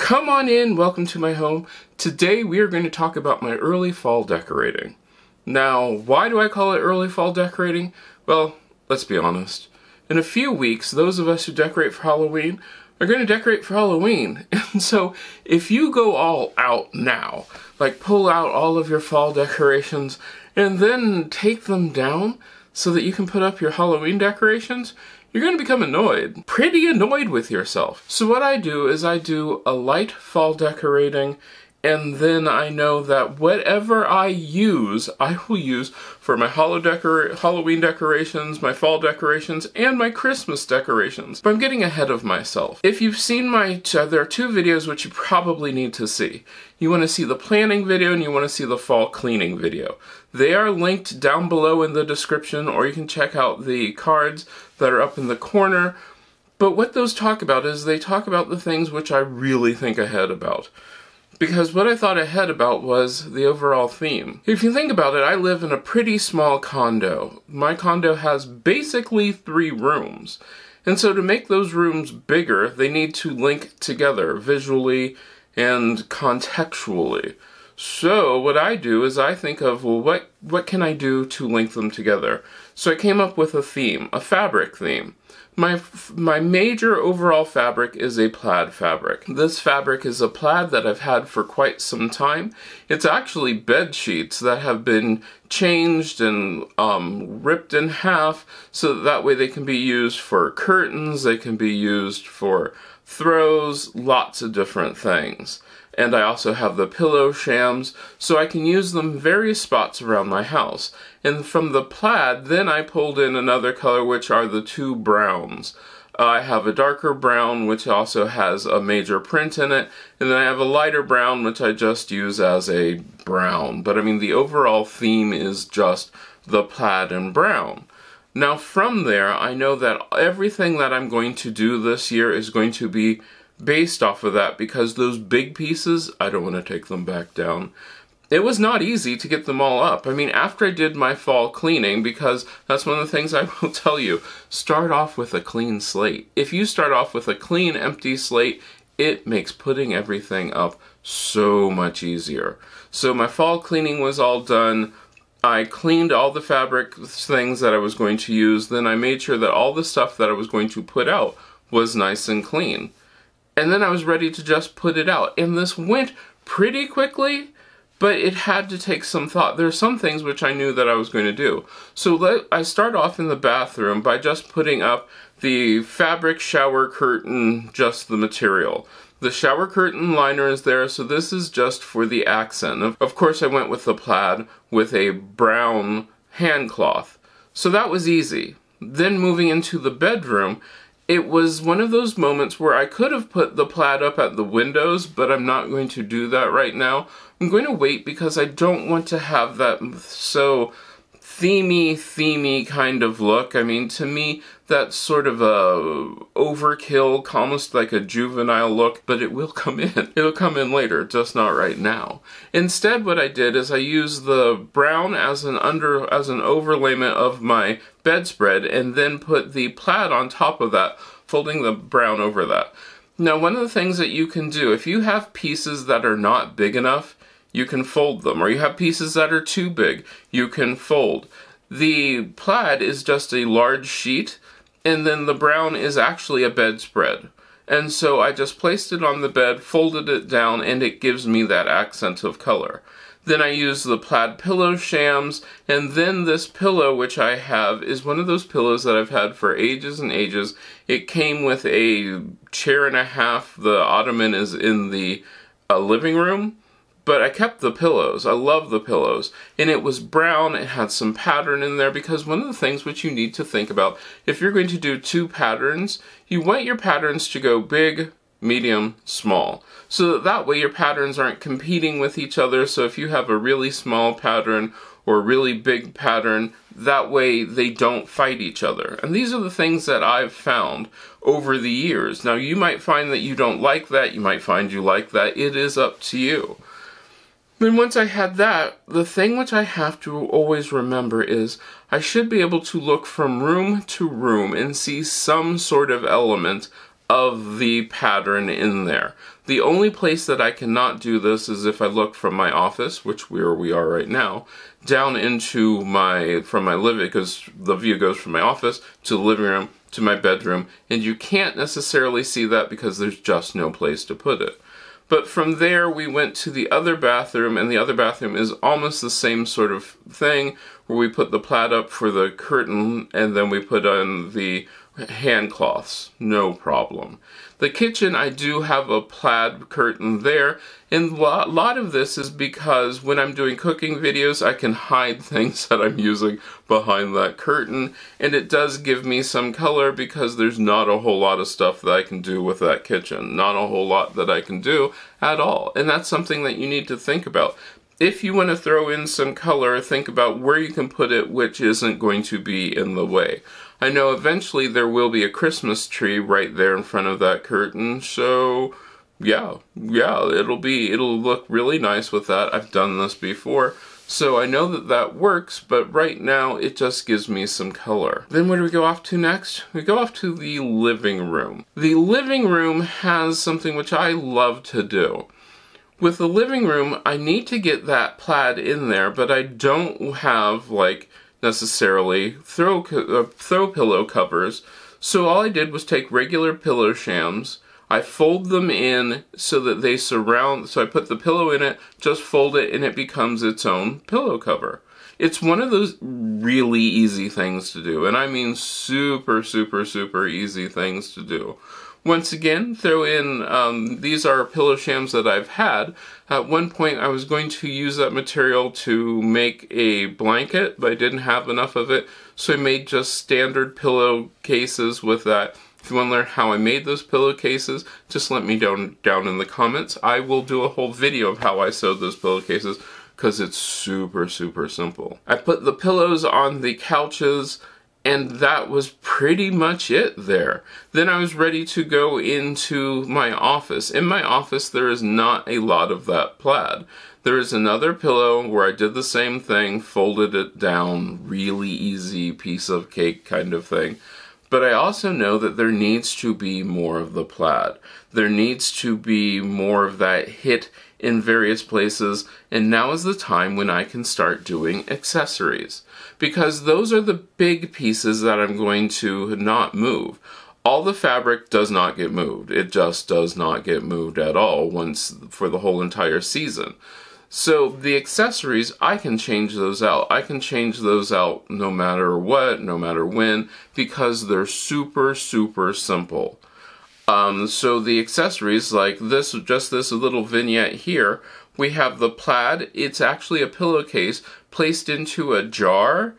Come on in, welcome to my home. Today we are going to talk about my early fall decorating. Now, why do I call it early fall decorating? Well, let's be honest. In a few weeks, those of us who decorate for Halloween are going to decorate for Halloween. And so, if you go all out now, like pull out all of your fall decorations and then take them down so that you can put up your Halloween decorations, you're going to become annoyed. Pretty annoyed with yourself. So what I do is I do a light fall decorating, and then I know that whatever I will use for my Halloween decorations, my fall decorations, and my Christmas decorations. But I'm getting ahead of myself. If you've seen there are two videos which you probably need to see. You want to see the planning video and you want to see the fall cleaning video. They are linked down below in the description, or you can check out the cards that are up in the corner. But what those talk about is they talk about the things which I really think ahead about. Because what I thought ahead about was the overall theme. If you think about it, I live in a pretty small condo. My condo has basically 3 rooms. And so to make those rooms bigger, they need to link together visually and contextually. So what I do is I think of, well, what can I do to link them together? So I came up with a theme, a fabric theme. My major overall fabric is a plaid fabric. This fabric is a plaid that I've had for quite some time. It's actually bed sheets that have been changed and ripped in half so that way they can be used for curtains, they can be used for throws, lots of different things. And I also have the pillow shams, so I can use them in various spots around my house. And from the plaid, then I pulled in another color, which are the 2 browns. I have a darker brown, which also has a major print in it, and then I have a lighter brown, which I just use as a brown. But I mean, the overall theme is just the plaid and brown. Now from there, I know that everything that I'm going to do this year is going to be based off of that, because those big pieces, I don't want to take them back down. It was not easy to get them all up. I mean, after I did my fall cleaning, because that's one of the things I will tell you, start off with a clean slate. If you start off with a clean, empty slate, it makes putting everything up so much easier. So my fall cleaning was all done. I cleaned all the fabric things that I was going to use. Then I made sure that all the stuff that I was going to put out was nice and clean. And then I was ready to just put it out. And this went pretty quickly, but it had to take some thought. There are some things which I knew that I was going to do. So I start off in the bathroom by just putting up the fabric shower curtain, just the material. The shower curtain liner is there, so this is just for the accent. Of course, I went with the plaid with a brown hand cloth. So that was easy. Then moving into the bedroom, it was one of those moments where I could have put the plaid up at the windows, but I'm not going to do that right now. I'm going to wait because I don't want to have that so themey kind of look. I mean, to me, that's sort of a overkill, almost like a juvenile look, but it will come in. It'll come in later, just not right now. Instead, what I did is I used the brown as an overlayment of my bedspread, and then put the plaid on top of that, folding the brown over that. Now, one of the things that you can do, if you have pieces that are not big enough, you can fold them, or you have pieces that are too big, you can fold. The plaid is just a large sheet, and then the brown is actually a bedspread. And so I just placed it on the bed, folded it down, and it gives me that accent of color. Then I use the plaid pillow shams, and then this pillow which I have is one of those pillows that I've had for ages and ages. It came with a chair and a half. The ottoman is in the living room. But I kept the pillows. I love the pillows. And it was brown. It had some pattern in there, because one of the things which you need to think about, if you're going to do 2 patterns, you want your patterns to go big, medium, small. So that way your patterns aren't competing with each other. So if you have a really small pattern or a really big pattern, that way they don't fight each other. And these are the things that I've found over the years. Now, you might find that you don't like that. You might find you like that. It is up to you. Then once I had that, the thing which I have to always remember is I should be able to look from room to room and see some sort of element of the pattern in there. The only place that I cannot do this is if I look from my office, which where we are right now, down into from my living, because the view goes from my office to the living room to my bedroom, and you can't necessarily see that because there's just no place to put it. But from there we went to the other bathroom, and the other bathroom is almost the same sort of thing, where we put the plaid up for the curtain and then we put on the hand cloths, no problem. The kitchen, I do have a plaid curtain there, and a lot of this is because when I'm doing cooking videos, I can hide things that I'm using behind that curtain, and it does give me some color because there's not a whole lot of stuff that I can do with that kitchen. Not a whole lot that I can do at all, and that's something that you need to think about. If you want to throw in some color, think about where you can put it which isn't going to be in the way. I know eventually there will be a Christmas tree right there in front of that curtain, so yeah, it'll look really nice with that. I've done this before, so I know that that works, but right now it just gives me some color. Then where do we go off to next? We go off to the living room. The living room has something which I love to do. With the living room, I need to get that plaid in there, but I don't have, like, necessarily throw pillow covers. So all I did was take regular pillow shams, I fold them in so that they surround, so I put the pillow in it, just fold it, and it becomes its own pillow cover. It's one of those really easy things to do, and I mean super easy things to do. Once again, throw in, these are pillow shams that I've had. At one point I was going to use that material to make a blanket, but I didn't have enough of it, so I made just standard pillow cases with that. If you want to learn how I made those pillowcases, just let me down in the comments. I will do a whole video of how I sewed those pillowcases, because it's super simple. I put the pillows on the couches, and that was pretty much it there. Then I was ready to go into my office. In my office, there is not a lot of that plaid. There is another pillow where I did the same thing, folded it down, really easy piece of cake kind of thing. But I also know that there needs to be more of the plaid. There needs to be more of that hit in various places, and now is the time when I can start doing accessories. Because those are the big pieces that I'm going to not move. All the fabric does not get moved. It just does not get moved at all for the whole entire season. So the accessories, I can change those out. I can change those out no matter what, no matter when, because they're super simple. So the accessories, like this, just this little vignette here, we have the plaid. It's actually a pillowcase placed into a jar,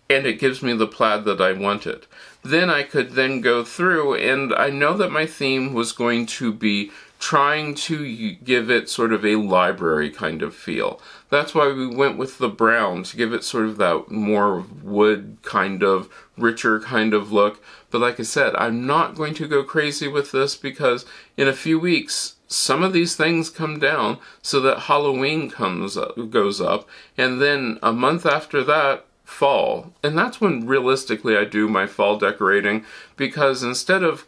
and it gives me the plaid that I wanted. Then I could then go through, and I know that my theme was going to be trying to give it sort of a library kind of feel. That's why we went with the brown, to give it sort of that more wood kind of, richer kind of look. But like I said, I'm not going to go crazy with this because in a few weeks, some of these things come down so that Halloween goes up, and then a month after that, fall. And that's when realistically I do my fall decorating, because instead of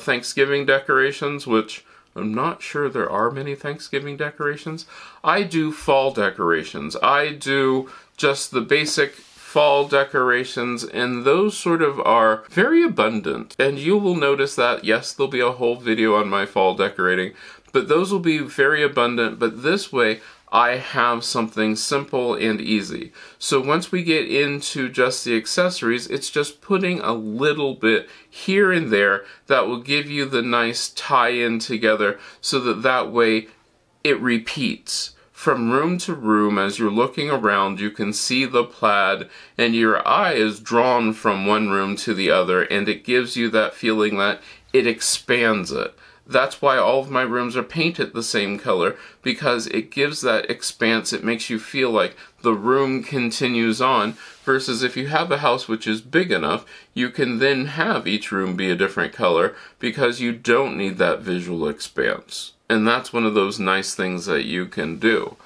Thanksgiving decorations, which I'm not sure there are many Thanksgiving decorations, I do fall decorations. I do just the basic fall decorations, and those sort of are very abundant. And you will notice that, yes, there'll be a whole video on my fall decorating, but those will be very abundant, but this way I have something simple and easy. So once we get into just the accessories, it's just putting a little bit here and there that will give you the nice tie-in together, so that that way it repeats. From room to room, as you're looking around, you can see the plaid, and your eye is drawn from one room to the other, and it gives you that feeling that it expands it. That's why all of my rooms are painted the same color, because it gives that expanse. It makes you feel like the room continues on, versus if you have a house which is big enough, you can then have each room be a different color, because you don't need that visual expanse. And that's one of those nice things that you can do.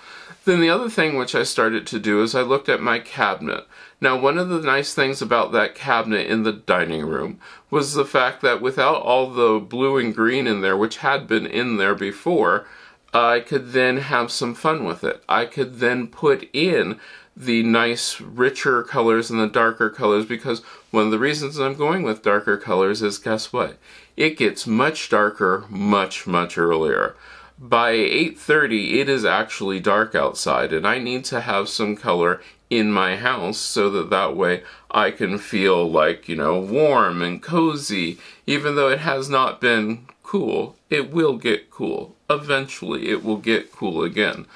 Then the other thing which I started to do is I looked at my cabinet. Now, one of the nice things about that cabinet in the dining room was the fact that without all the blue and green in there, which had been in there before, I could then have some fun with it. I could then put in the nice richer colors and the darker colors, because one of the reasons I'm going with darker colors is, guess what? It gets much darker much earlier. By 8:30 it is actually dark outside, and I need to have some color in my house so that way I can feel like, you know, warm and cozy. Even though it has not been cool, it will get cool. Eventually it will get cool again.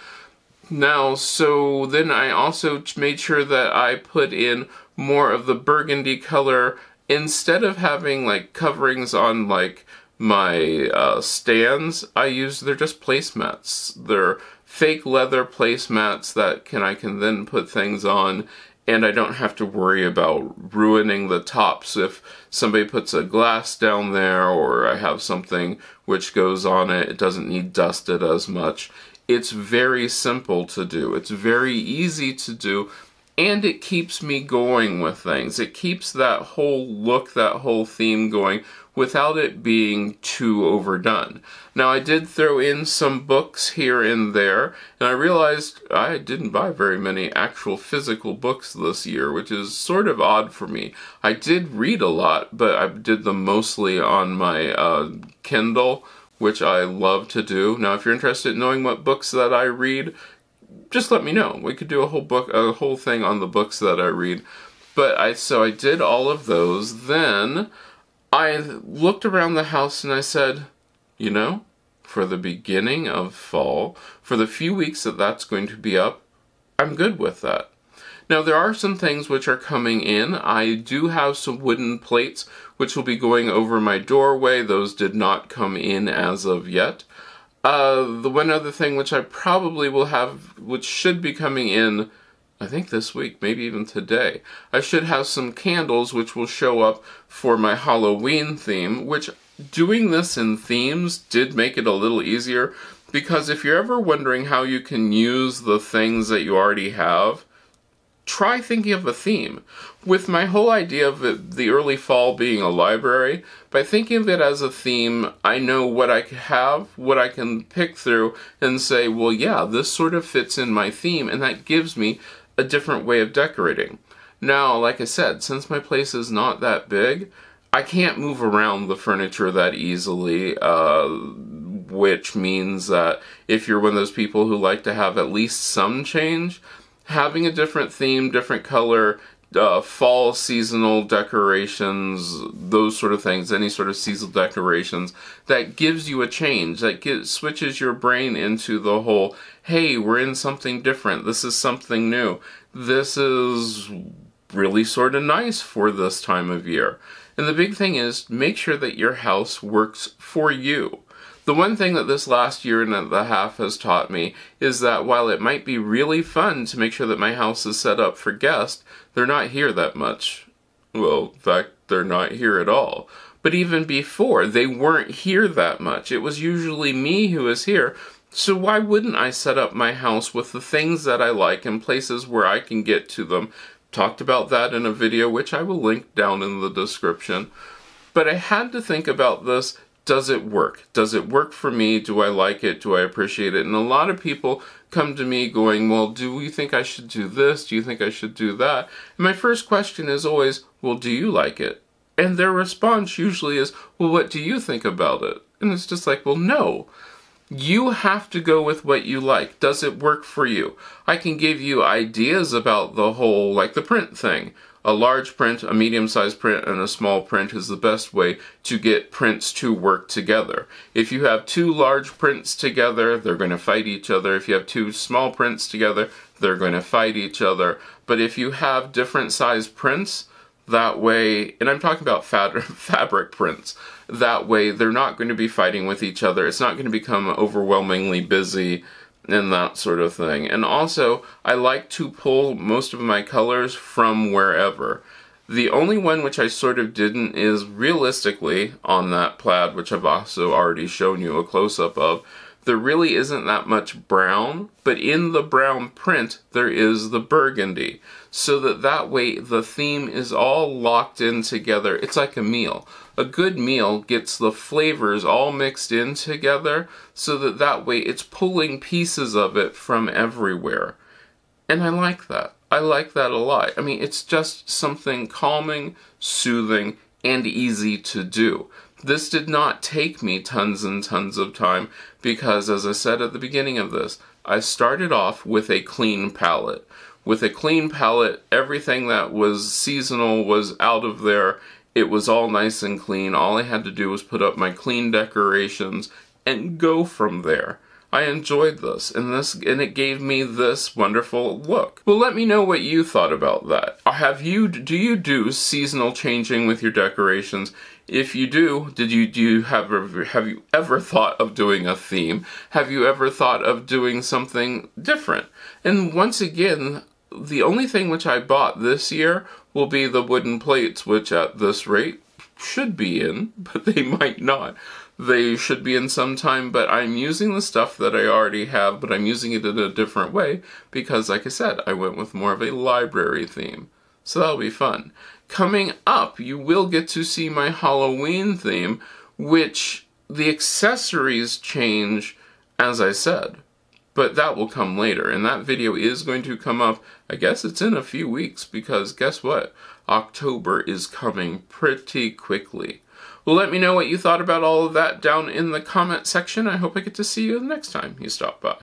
Now, so then I also made sure that I put in more of the burgundy color. Instead of having like coverings on like my stands, they're just placemats. They're fake leather placemats that I can then put things on, and I don't have to worry about ruining the tops if somebody puts a glass down there or I have something which goes on it. It doesn't need dusted as much. It's very simple to do. It's very easy to do, and it keeps me going with things. It keeps that whole look, that whole theme going without it being too overdone. Now, I did throw in some books here and there, and I realized I didn't buy very many actual physical books this year, which is sort of odd for me. I did read a lot, but I did them mostly on my Kindle, which I love to do. Now, if you're interested in knowing what books that I read, just let me know. We could do a whole thing on the books that I read. But so I did all of those. Then I looked around the house and I said, you know, for the beginning of fall, for the few weeks that that's going to be up, I'm good with that. Now, there are some things which are coming in. I do have some wooden plates which will be going over my doorway. Those did not come in as of yet. The one other thing which I probably will have, which should be coming in, I think this week, maybe even today, I should have some candles which will show up for my Halloween theme, which doing this in themes did make it a little easier, because if you're ever wondering how you can use the things that you already have, try thinking of a theme. With my whole idea of the early fall being a library, by thinking of it as a theme, I know what I have, what I can pick through, and say, well, yeah, this sort of fits in my theme, and that gives me a different way of decorating. Now, like I said, since my place is not that big, I can't move around the furniture that easily, which means that if you're one of those people who like to have at least some change, having a different theme, different color, fall seasonal decorations, those sort of things, any sort of seasonal decorations, that gives you a change, that switches your brain into the whole, hey, we're in something different, this is something new, this is really sort of nice for this time of year. And the big thing is, make sure that your house works for you. The one thing that this last year and a half has taught me is that while it might be really fun to make sure that my house is set up for guests, they're not here that much. Well, in fact, they're not here at all. But even before, they weren't here that much. It was usually me who was here. So why wouldn't I set up my house with the things that I like and places where I can get to them? Talked about that in a video, which I will link down in the description. But I had to think about this. Does it work? Does it work for me? Do I like it? Do I appreciate it? And a lot of people come to me going, well, do you think I should do this? Do you think I should do that? And my first question is always, well, do you like it? And their response usually is, well, what do you think about it? And it's just like, well, no. You have to go with what you like. Does it work for you? I can give you ideas about the whole, like the print thing. A large print, a medium-sized print, and a small print is the best way to get prints to work together. If you have two large prints together, they're going to fight each other. If you have two small prints together, they're going to fight each other. But if you have different size prints, that way, and I'm talking about fabric prints, that way they're not going to be fighting with each other. It's not going to become overwhelmingly busy and that sort of thing. And also, I like to pull most of my colors from wherever. The only one which I sort of didn't is realistically on that plaid, which I've also already shown you a close-up of. there really isn't that much brown, but in the brown print there is the burgundy, so that way the theme is all locked in together. It's like a meal. A good meal gets the flavors all mixed in together, so that way it's pulling pieces of it from everywhere. And I like that. I like that a lot. I mean, it's just something calming, soothing, and easy to do. This did not take me tons and tons of time because, as I said at the beginning of this, I started off with a clean palette. With a clean palette, everything that was seasonal was out of there. It was all nice and clean. All I had to do was put up my clean decorations and go from there. I enjoyed this, and it gave me this wonderful look. Well, let me know what you thought about that. Do you do seasonal changing with your decorations? If you do, have you ever thought of doing a theme? Have you ever thought of doing something different? And once again, the only thing which I bought this year will be the wooden plates, which at this rate should be in, but they might not. They should be in sometime, but I'm using the stuff that I already have, but I'm using it in a different way because, like I said, I went with more of a library theme. So that'll be fun. Coming up, you will get to see my Halloween theme, which the accessories change, as I said. But that will come later, and that video is going to come up, I guess it's in a few weeks, because guess what? October is coming pretty quickly. Well, let me know what you thought about all of that down in the comment section. I hope I get to see you the next time you stop by.